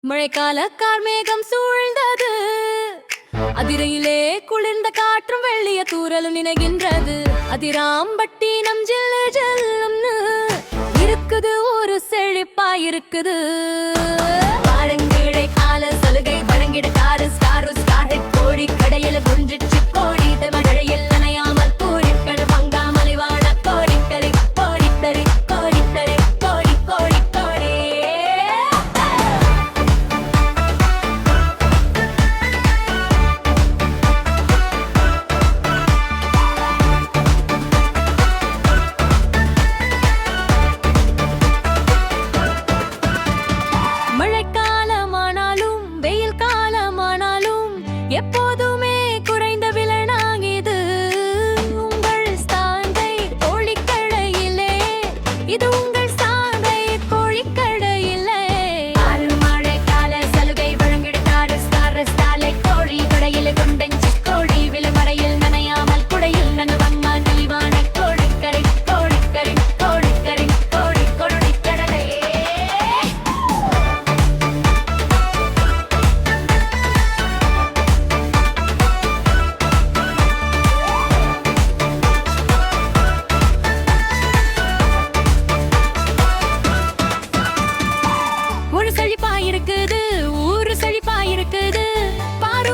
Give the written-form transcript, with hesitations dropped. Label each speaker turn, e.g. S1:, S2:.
S1: மழைக்கால கார்மேகம் சூழ்ந்தது, அதிரையிலே குளிர்ந்த காற்றும் வெள்ளிய தூரலும் நினைகின்றது. அதிராம்பட்டி நம் ஜில்லு ஜல்லும்னு இருக்குது, ஒரு செழிப்பாயிருக்குது. பாருங்கீழை கால சலுகை வழங்கிட காரு ஸ்டாரு ஸ்டாரு கோழி கடையில குஞ்சிச்சு கோழி மழையில் நனையாமல் கூறிக்கடு பங்காமலை வாழ கோழிக்கறி கோழிக்கறி கோழிக்கறி கோழி கோழி கோழி. மழைக்காலமானாலும் வெயில் காலமானாலும் எப்போதுமே குறைந்த விலை நாங்கிது. உங்கள் ஸ்தாந்தை கோழிக்கடையிலே, இது உங்கள் ஸ்தாந்தை கோழிக்கடையிலே. மழைக்கால சலுகை வழங்கிடுகாரு ஸ்டார் ஸ்டாலை கோழி கடையில குண்டஞ்சி கோழி விலைமறையில் நனையாமல் குடையில் நனவம்மா நலிவான கோழிக்கறி கோழிக்கறி கோழிக்கறி கோழி கொழுடி கடலை. ஒரு செழிப்பாயிருக்குது, ஊரு செழிப்பாயிருக்குது. பாரு